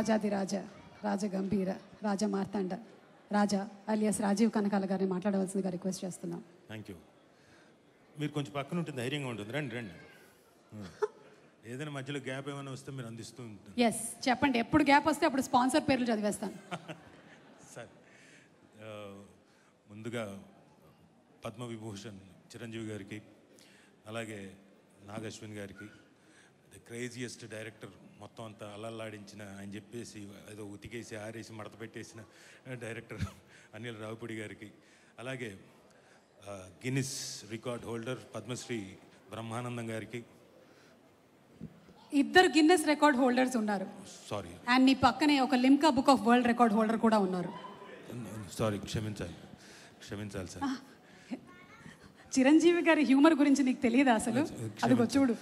రాజాదిరాజ రాజగంభీర రాజ మార్తాండ రాజా alias Rajiv Kanakala గారిని మాట్లాడవలసిందిగా request చేస్తున్నాం. Thank you. మీరు కొంచెం పక్కన ఉంటే ధైర్యంగా ఉంటుంది. రండి రండి. ఏదైనా మధ్యలో గ్యాప్ ఏమైనా వస్తే మీరు అందిస్తూ ఉంటుంది. ఎస్ చెప్పండి, ఎప్పుడు గ్యాప్ వస్తే అప్పుడు స్పాన్సర్ పేర్లు చదివేస్తాను. సార్ ముందుగా పద్మవిభూషణ్ చిరంజీవి గారికి, అలాగే నాగశ్విన్ గారికి, ద క్రేజియస్ట్ డైరెక్టర్, మొత్తం అంతా అల్లల్లాడించిన ఆయన చెప్పేసి ఏదో ఉతికేసి ఆరేసి మడత పెట్టేసిన డైరెక్టర్ అనిల్ రావుపూడి గారికి, అలాగే Guinness record holder Padmashri Brahmanandam గారికి. ఇద్దరు గిన్నెస్ రికార్డ్ హోల్డర్స్ ఉన్నారు. సారీ. అండ్ నీ పక్కనే ఒక Limca book of world record holder కూడా ఉన్నారు. సారీ, క్షమించాలి సార్. చిరంజీవి గారి హ్యూమర్ గురించి నీకు తెలియదా అసలు? అదిగో చూడు,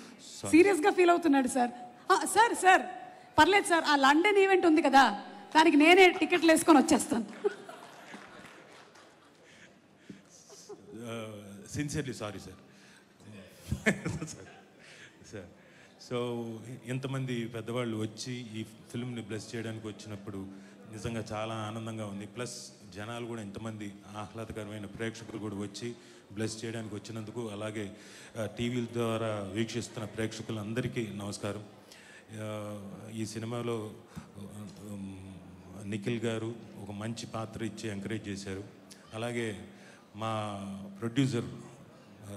సీరియస్గా ఫీల్ అవుతున్నాడు సార్. సార్ సార్ పర్లేదు సార్, ఆ లండన్ ఈవెంట్ ఉంది కదా, దానికి నేనే టికెట్లు వేసుకొని వచ్చేస్తాను. Sincerely sorry sir. Sir so ఇంతమంది పెద్దవాళ్ళు వచ్చి ఈ ఫిల్మ్ని బ్లెస్ చేయడానికి వచ్చినప్పుడు నిజంగా చాలా ఆనందంగా ఉంది. ప్లస్ జనాలు కూడా ఇంతమంది ఆహ్లాదకరమైన ప్రేక్షకులు కూడా వచ్చి బ్లెస్ చేయడానికి వచ్చినందుకు, అలాగే టీవీల ద్వారా వీక్షిస్తున్న ప్రేక్షకులందరికీ నమస్కారం. ఈ సినిమాలో నిఖిల్ గారు ఒక మంచి పాత్ర ఇచ్చి ఎంకరేజ్ చేశారు. అలాగే మా ప్రొడ్యూసర్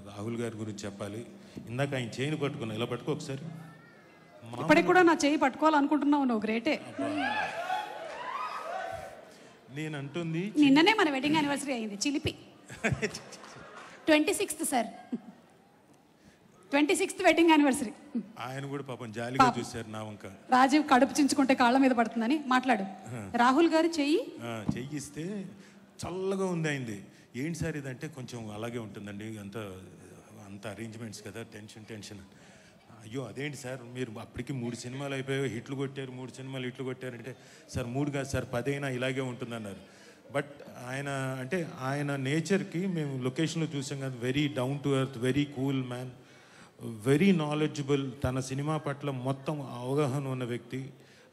రాహుల్ గారి గురించి చెప్పాలి. ఇందాక ఆయన చేయిని పట్టుకున్నా, ఇలా పట్టుకో ఒకసారి. ఇప్పటికి కూడా నా చేయి పట్టుకోవాలనుకుంటున్నావు, నువ్వు గ్రేటే. నేను అంటుంది నిన్ననే మన వెడ్డింగ్ యానివర్సరీ అయింది, చిలిపి. 26th sir, 26th wedding anniversary. ఆయన కూడా పాపం జాలిగా చూశారు నా వంక. రాజీవ్ కడుపు చించుకుంటే కాళ్ళ మీద పడుతుందని మాట్లాడు. రాహుల్ గారు చెయ్యిస్తే చల్లగా ఉంది అయింది. ఏంటి సార్ ఇదంటే కొంచెం అలాగే ఉంటుందండి, అంత అరేంజ్మెంట్స్ కదా, టెన్షన్. అయ్యో అదేంటి సార్, మీరు అప్పటికి 3 సినిమాలు అయిపోయాయి, హిట్లు కొట్టారు, 3 సినిమాలు హిట్లు కొట్టారంటే, సార్ 3 కాదు సార్ 10 అయినా ఇలాగే ఉంటుందన్నారు. బట్ ఆయన నేచర్కి మేము లొకేషన్లో చూసాం కదా, very down to earth, very cool man, very knowledgeable, తన సినిమా పట్ల మొత్తం అవగాహన ఉన్న వ్యక్తి,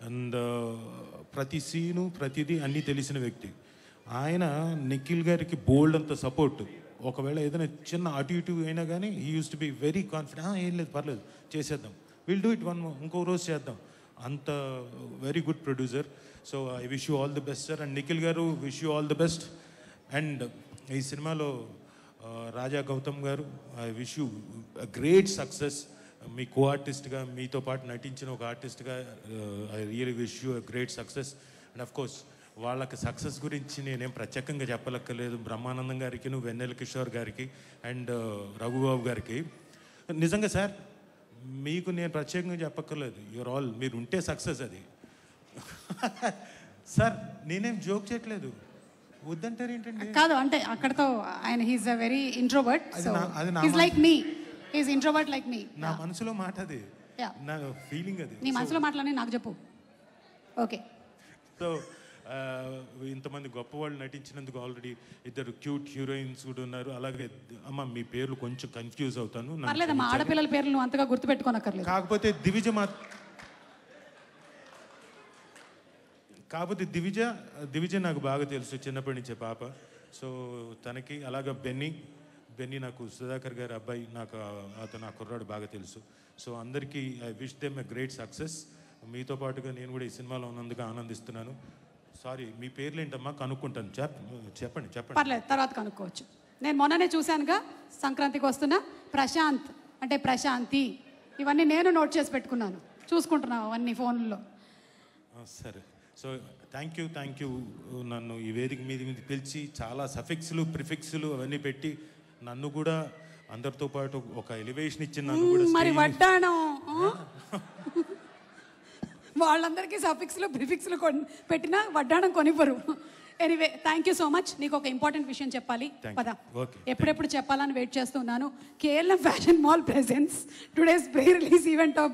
అండ్ ప్రతి సీను ప్రతిదీ అన్నీ తెలిసిన వ్యక్తి. ఆయన నిఖిల్ గారికి బోల్డ్ అంత సపోర్ట్. ఒకవేళ ఏదైనా చిన్న అటు ఇటు అయినా కానీ he use to be very confident. ఏం లేదు, పర్లేదు, చేసేద్దాం, విల్ డూ ఇట్ ఇంకో రోజు చేద్దాం. అంత very good producer. So I wish you all the best sir. And Nikhil garu, wish you all the best. And ఈ సినిమాలో Raja Gautham garu, I wish you great success. మీ కో ఆర్టిస్ట్గా, మీతో పాటు నటించిన ఒక ఆర్టిస్ట్గా I really wish you great success. And of course వాళ్ళకి సక్సెస్ గురించి నేనేం ప్రత్యేకంగా చెప్పలక్కర్లేదు. బ్రహ్మానందం గారికి, వెన్నెల కిషోర్ గారికి, అండ్ రఘుబాబు గారికి. నిజంగా సార్ మీకు నేను ప్రత్యేకంగా చెప్పక్కర్లేదు, యూఆర్ ఆల్, మీరు ఉంటే సక్సెస్ అది. సార్ నేనేం జోక్ చేయట్లేదు, వద్దంటారు ఏంటండి? కాదు అంటే అక్కడతో ఆయన he's a very introvert, he's like me, he's introvert like me. నా మనసులో మాట అది, నా ఫీలింగ్ అది. నీ మనసులో మాటలని నాకు చెప్పు. ఓకే. సో ఇంతమంది గొప్ప వాళ్ళు నటించినందుకు ఆల్రెడీ 2 క్యూట్ హీరోయిన్స్ కూడా ఉన్నారు. అలాగే అమ్మ మీ పేర్లు కొంచెం కన్ఫ్యూజ్ అవుతాను, మా ఆడపిల్లల పేర్లు నువ్వు అంతగా గుర్తుపెట్టుకోనక్కర్లేదు. కాకపోతే దివిజ నాకు బాగా తెలుసు, చిన్నప్పటి నుంచే పాప. సో తనకి, అలాగే బెన్నీ నాకు సుధాకర్ గారి అబ్బాయి, నాకు అతను ఆ కుర్రాడు బాగా తెలుసు. సో అందరికీ I wish them a great success. మీతో పాటుగా నేను కూడా ఈ సినిమాలో ఉన్నందుకు ఆనందిస్తున్నాను. సారీ, మీ పేర్లు ఏంటమ్మా? కనుక్కుంటాను. చెప్పండి. పర్లేదు, తర్వాత కనుక్కోవచ్చు. నేను మొన్ననే చూశానుగా, సంక్రాంతికి వస్తున్నా ప్రశాంత్ అంటే ప్రశాంతి, ఇవన్నీ నేను నోట్ చేసి పెట్టుకున్నాను, చూసుకుంటున్నాను అవన్నీ ఫోన్లో. సరే. సో థ్యాంక్ యూ నన్ను ఈ వేదిక మీద పిలిచి చాలా సఫిక్స్లు ప్రిఫిక్స్లు అవన్నీ పెట్టి నన్ను కూడా అందరితో పాటు ఒక ఎలివేషన్ ఇచ్చి నన్ను కూడా మరి వడ్డాణం వాళ్ళందరికీ సఫిక్స్లు ప్రిఫిక్స్లు పెట్టినా వడ్డాణం కొనివ్వరు. Anyway thank you so much. నీకు ఒక ఇంపార్టెంట్ విషయం చెప్పాలి, పద. ఎప్పుడెప్పుడు చెప్పాలని వెయిట్ చేస్తున్నాను. KLM fashion mall presents today's pre release event of